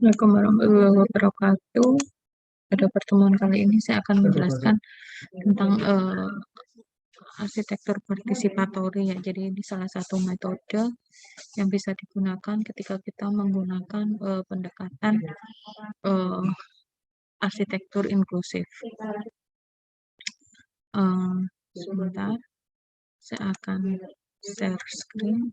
Assalamualaikum warahmatullahi wabarakatuh. Pada pertemuan kali ini saya akan menjelaskan tentang arsitektur partisipatori ya. Jadi ini salah satu metode yang bisa digunakan ketika kita menggunakan pendekatan arsitektur inklusif. Sebentar, saya akan share screen.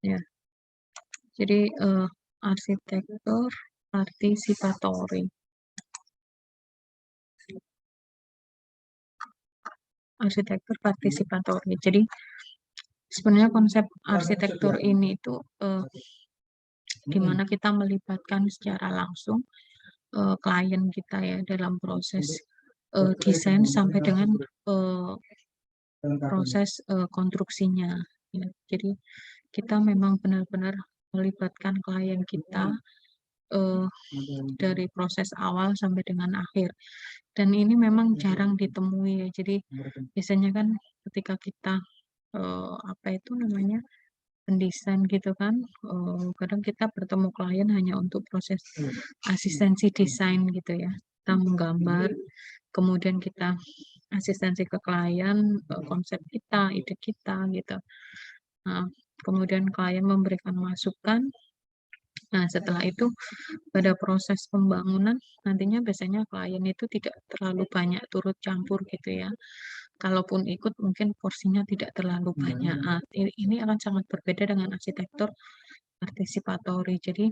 Ya, jadi arsitektur partisipatori. Arsitektur partisipatori. Jadi sebenarnya konsep arsitektur ini itu di mana kita melibatkan secara langsung klien kita ya dalam proses desain sampai dengan proses konstruksinya. Ya. Jadi kita memang benar-benar melibatkan klien kita dari proses awal sampai dengan akhir. Dan ini memang jarang ditemui ya. Jadi biasanya kan ketika kita pendesain gitu kan, kadang kita bertemu klien hanya untuk proses asistensi desain gitu ya. Kita menggambar, kemudian kita asistensi ke klien, konsep kita, ide kita gitu. Nah, kemudian klien memberikan masukan. Nah, setelah itu pada proses pembangunan nantinya biasanya klien itu tidak terlalu banyak turut campur gitu ya. Kalaupun ikut mungkin porsinya tidak terlalu banyak. Nah, ini akan sangat berbeda dengan arsitektur partisipatori. Jadi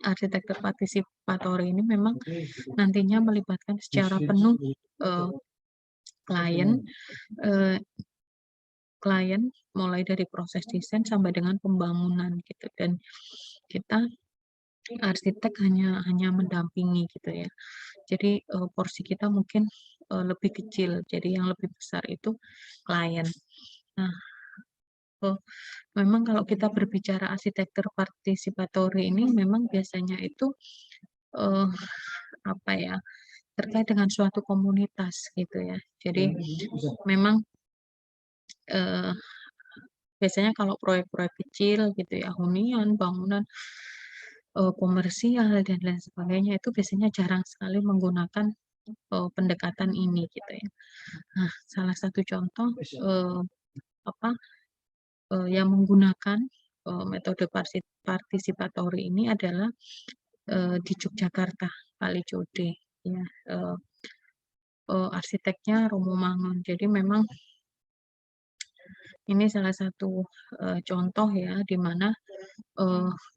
arsitektur partisipatori ini memang nantinya melibatkan secara penuh klien mulai dari proses desain sampai dengan pembangunan gitu, dan kita arsitek hanya mendampingi gitu ya. Jadi porsi kita mungkin lebih kecil, jadi yang lebih besar itu klien. Nah, memang kalau kita berbicara arsitektur partisipatori ini memang biasanya itu terkait dengan suatu komunitas gitu ya. Jadi memang biasanya kalau proyek-proyek kecil gitu ya, hunian, bangunan komersial dan lain sebagainya, itu biasanya jarang sekali menggunakan pendekatan ini gitu ya. Nah, salah satu contoh yang menggunakan metode partisipatori ini adalah di Yogyakarta, Kalijodo ya. Arsiteknya Romo Mangun. Jadi memang ini salah satu contoh ya, di mana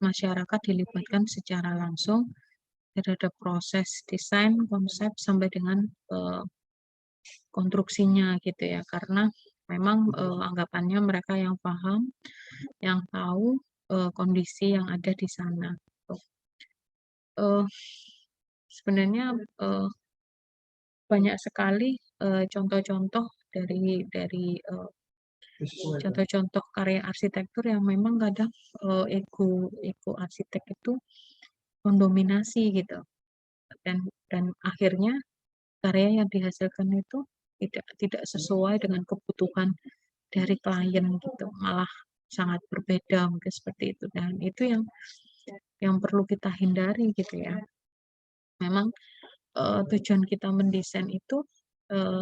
masyarakat dilibatkan secara langsung terhadap proses desain, konsep, sampai dengan konstruksinya gitu ya. Karena memang anggapannya mereka yang paham, yang tahu kondisi yang ada di sana. Sebenarnya banyak sekali contoh-contoh dari contoh-contoh karya arsitektur yang memang kadang ego arsitek itu mendominasi gitu, dan akhirnya karya yang dihasilkan itu tidak sesuai dengan kebutuhan dari klien gitu, malah sangat berbeda mungkin seperti itu, dan itu yang perlu kita hindari gitu ya. Memang tujuan kita mendesain itu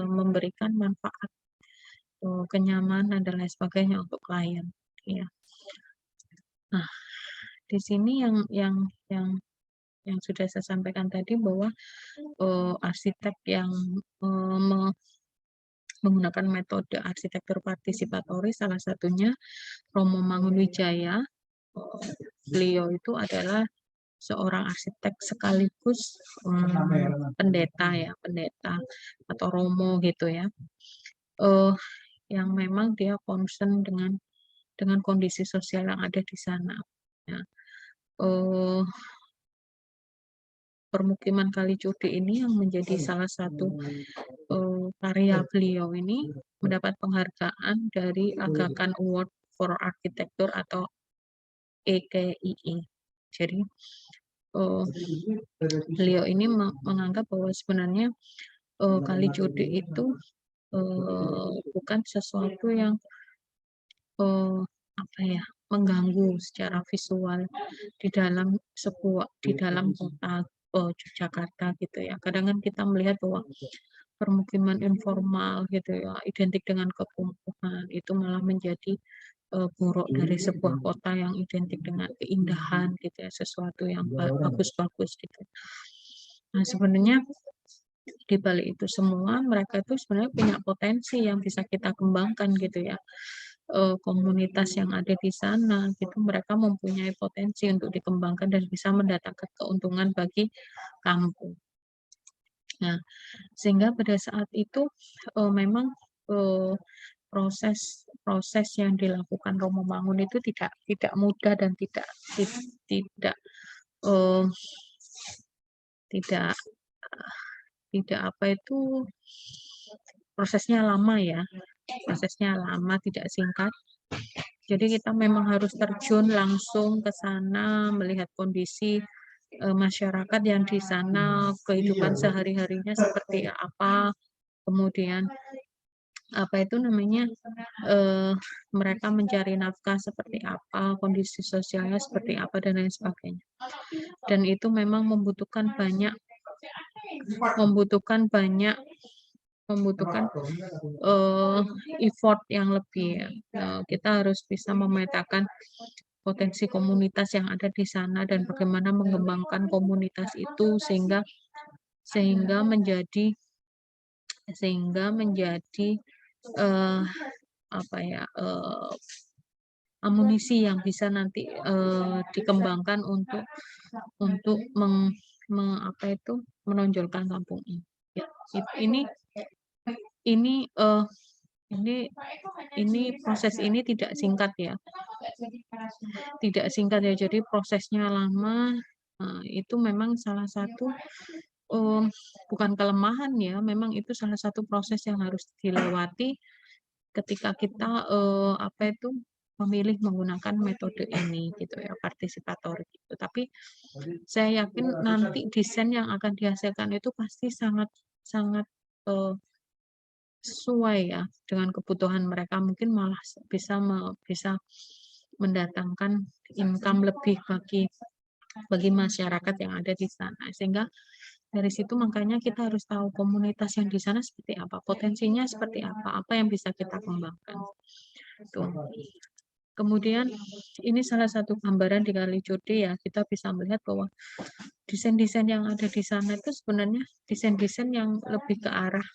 memberikan manfaat, kenyamanan dan lain sebagainya untuk klien ya. Nah, di sini yang sudah saya sampaikan tadi bahwa arsitek yang menggunakan metode arsitektur partisipatori, salah satunya Romo Mangunwijaya. Beliau itu adalah seorang arsitek sekaligus pendeta atau romo gitu ya, yang memang dia concern dengan kondisi sosial yang ada di sana ya. Permukiman Kalijodo ini yang menjadi salah satu karya beliau ini mendapat penghargaan dari Aga Khan Award for Architecture atau EKII. Jadi beliau ini menganggap bahwa sebenarnya Kalijodo itu bukan sesuatu yang eee, apa ya, mengganggu secara visual di dalam kota, Yogyakarta gitu ya. Kadang kan kita melihat bahwa permukiman informal gitu ya, identik dengan kekumuhan, itu malah menjadi, borok dari sebuah kota yang identik dengan keindahan gitu ya, sesuatu yang bagus-bagus gitu. Nah, sebenarnya di balik itu semua, mereka itu sebenarnya punya potensi yang bisa kita kembangkan gitu ya. Komunitas yang ada di sana gitu, mereka mempunyai potensi untuk dikembangkan dan bisa mendatangkan keuntungan bagi kampung. Nah, sehingga pada saat itu, memang, eee, proses yang dilakukan Romo Mangun itu tidak mudah dan tidak, eee, tidak tidak apa itu, prosesnya lama ya, prosesnya lama, tidak singkat. Jadi kita memang harus terjun langsung ke sana, melihat kondisi, masyarakat yang di sana, kehidupan sehari-harinya seperti apa, kemudian apa itu namanya, eee, mereka mencari nafkah seperti apa, kondisi sosialnya seperti apa, dan lain sebagainya. Dan itu memang membutuhkan banyak membutuhkan, eee, effort yang lebih ya. Kita harus bisa memetakan potensi komunitas yang ada di sana dan bagaimana mengembangkan komunitas itu sehingga menjadi sehingga menjadi, eee, apa ya, amunisi yang bisa nanti, dikembangkan untuk apa itu, menonjolkan kampung ini. Ya, ini ini, ini proses ini tidak singkat ya. Tidak singkat ya, jadi prosesnya lama, itu memang salah satu, eee, bukan kelemahan ya, memang itu salah satu proses yang harus dilewati ketika kita, apa itu, memilih menggunakan metode ini gitu ya, partisipator gitu. Tapi saya yakin nanti desain yang akan dihasilkan itu pasti sangat sangat, eee, sesuai ya dengan kebutuhan mereka, mungkin malah bisa mendatangkan income lebih bagi masyarakat yang ada di sana. Sehingga dari situ makanya kita harus tahu komunitas yang di sana seperti apa, potensinya seperti apa yang bisa kita kembangkan. Tuh. Kemudian ini salah satu gambaran di Kalijodo ya, kita bisa melihat bahwa desain-desain yang ada di sana itu sebenarnya desain-desain yang lebih ke arah,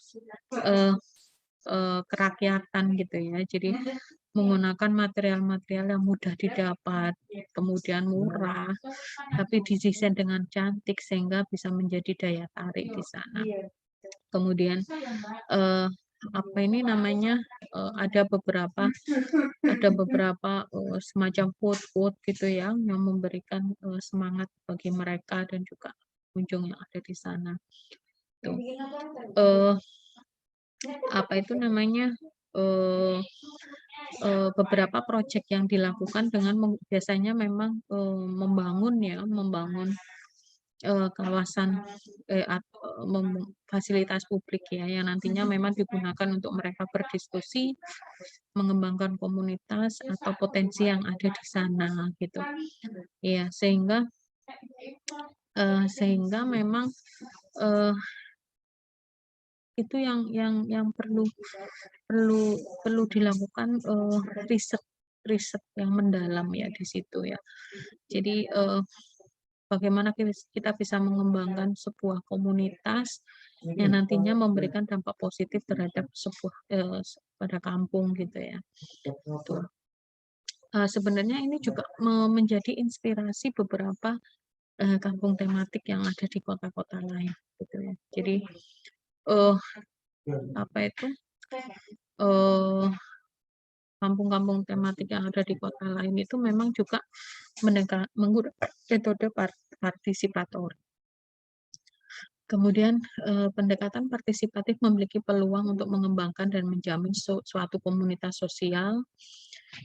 eee kerakyatan gitu ya. Jadi menggunakan material-material yang mudah didapat, kemudian murah, tapi didesain dengan cantik sehingga bisa menjadi daya tarik di sana. Kemudian, eee, apa ini namanya, ada beberapa, semacam quote-quote gitu ya, yang memberikan, semangat bagi mereka dan juga pengunjung yang ada di sana, tuh. Eee apa itu namanya, eee beberapa proyek yang dilakukan dengan biasanya memang, membangun, kawasan, fasilitas publik ya, yang nantinya memang digunakan untuk mereka berdiskusi, mengembangkan komunitas atau potensi yang ada di sana gitu. Iya, sehingga memang, eee, itu yang perlu perlu perlu dilakukan, riset riset yang mendalam ya di situ ya. Jadi, bagaimana kita bisa mengembangkan sebuah komunitas yang nantinya memberikan dampak positif terhadap pada kampung gitu ya, gitu. Sebenarnya ini juga menjadi inspirasi beberapa, kampung tematik yang ada di kota-kota lain gitu ya. Jadi, eee, apa itu, eee kampung-kampung tematik yang ada di kota lain itu memang juga menggunakan metode partisipator. Kemudian, pendekatan partisipatif memiliki peluang untuk mengembangkan dan menjamin suatu komunitas sosial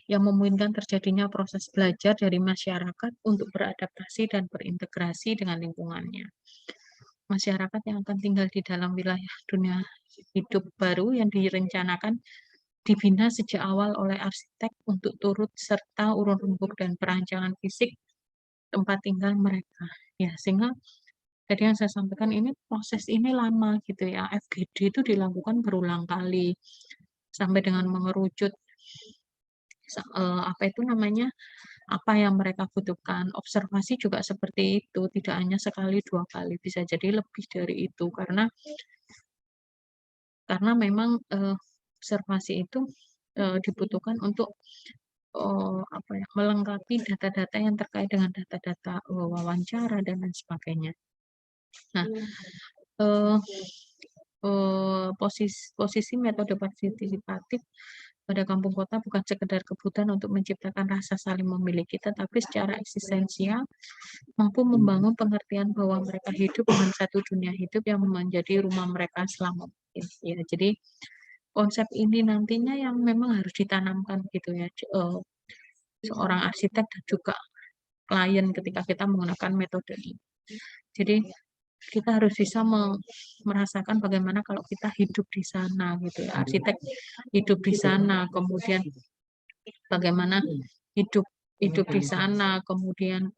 yang memungkinkan terjadinya proses belajar dari masyarakat untuk beradaptasi dan berintegrasi dengan lingkungannya. Masyarakat yang akan tinggal di dalam wilayah dunia hidup baru yang direncanakan dibina sejak awal oleh arsitek untuk turut serta urun rembuk dan perancangan fisik tempat tinggal mereka. Ya, sehingga tadi yang saya sampaikan ini proses ini lama gitu ya. FGD itu dilakukan berulang kali sampai dengan mengerucut apa itu namanya, apa yang mereka butuhkan. Observasi juga seperti itu, tidak hanya sekali 2 kali, bisa jadi lebih dari itu karena memang, observasi itu, dibutuhkan untuk, apa ya, melengkapi data-data yang terkait dengan data-data, wawancara dan lain sebagainya. Nah, eee posisi metode partisipatif pada kampung kota bukan sekedar kebutuhan untuk menciptakan rasa saling memiliki, tetapi secara eksistensial mampu membangun pengertian bahwa mereka hidup dengan satu dunia hidup yang menjadi rumah mereka selama mungkin. Ya, jadi konsep ini nantinya yang memang harus ditanamkan gitu ya, seorang arsitek dan juga klien ketika kita menggunakan metode ini. Jadi kita harus bisa merasakan bagaimana kalau kita hidup di sana gitu ya, arsitek hidup di sana, kemudian bagaimana hidup hidup di sana, kemudian,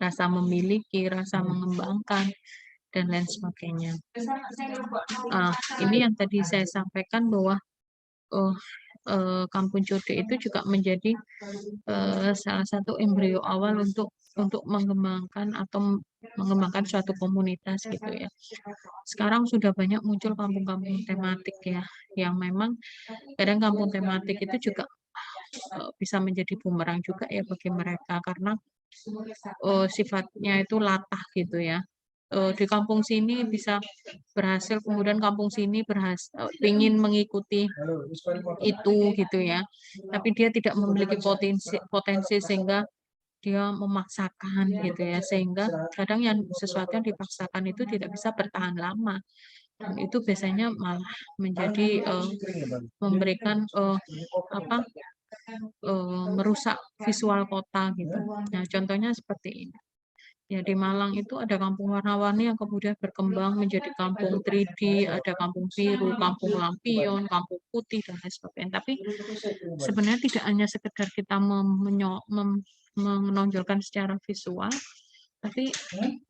rasa memiliki, rasa mengembangkan, dan lain sebagainya. Ini yang tadi saya sampaikan bahwa, eee Kampung Code itu juga menjadi, salah satu embrio awal untuk mengembangkan atau mengembangkan suatu komunitas gitu ya. Sekarang sudah banyak muncul kampung-kampung tematik ya, yang memang kadang kampung tematik itu juga, bisa menjadi bumerang juga ya bagi mereka karena, sifatnya itu latah gitu ya. Di kampung sini bisa berhasil, kemudian kampung sini ingin mengikuti itu gitu ya. Tapi dia tidak memiliki potensi potensi sehingga dia memaksakan gitu ya, sehingga kadang yang sesuatu yang dipaksakan itu tidak bisa bertahan lama. Dan itu biasanya malah menjadi, memberikan, apa, merusak visual kota gitu. Nah, contohnya seperti ini. Ya, di Malang itu ada kampung warna-warni yang kemudian berkembang menjadi kampung 3D, ada kampung biru, kampung lampion, kampung putih, dan lain sebagainya. Tapi sebenarnya tidak hanya sekedar kita menonjolkan secara visual, tapi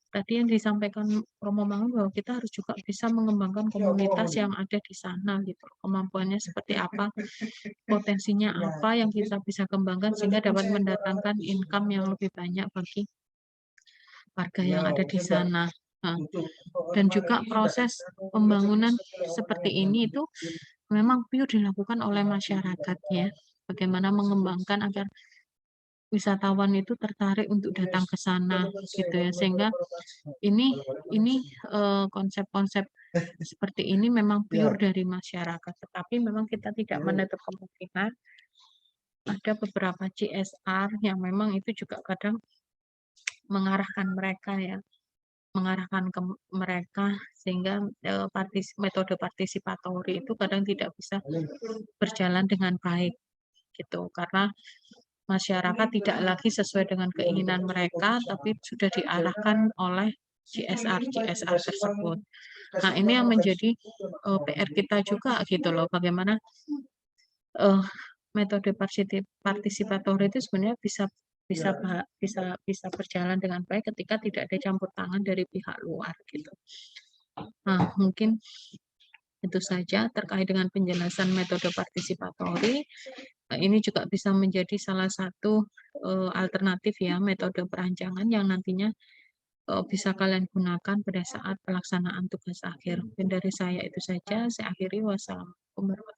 tadi yang disampaikan Romo Mangun bahwa kita harus juga bisa mengembangkan komunitas yang ada di sana gitu. Kemampuannya seperti apa, potensinya apa yang kita bisa kembangkan sehingga dapat mendatangkan income yang lebih banyak bagi warga yang ada di sana. Nah, dan juga proses pembangunan seperti ini itu memang pure dilakukan oleh masyarakat ya. Bagaimana mengembangkan agar wisatawan itu tertarik untuk datang ke sana gitu ya. Sehingga ini konsep-konsep seperti ini memang pure dari masyarakat, tetapi memang kita tidak menutup kemungkinan ada beberapa CSR yang memang itu juga kadang mengarahkan mereka ya. Mengarahkan ke mereka sehingga, metode partisipatori itu kadang tidak bisa berjalan dengan baik gitu. Karena masyarakat tidak lagi sesuai dengan keinginan mereka, tapi sudah diarahkan oleh CSR-CSR tersebut. Nah, ini yang menjadi, PR kita juga gitu loh, bagaimana, eee, metode partisipatori itu sebenarnya bisa bisa berjalan dengan baik ketika tidak ada campur tangan dari pihak luar gitu. Nah, mungkin itu saja terkait dengan penjelasan metode partisipatori. Ini juga bisa menjadi salah satu, alternatif ya metode perancangan yang nantinya, bisa kalian gunakan pada saat pelaksanaan tugas akhir. Mungkin dari saya itu saja, saya akhiri. Wassalamualaikum warahmatullahi wabarakatuh.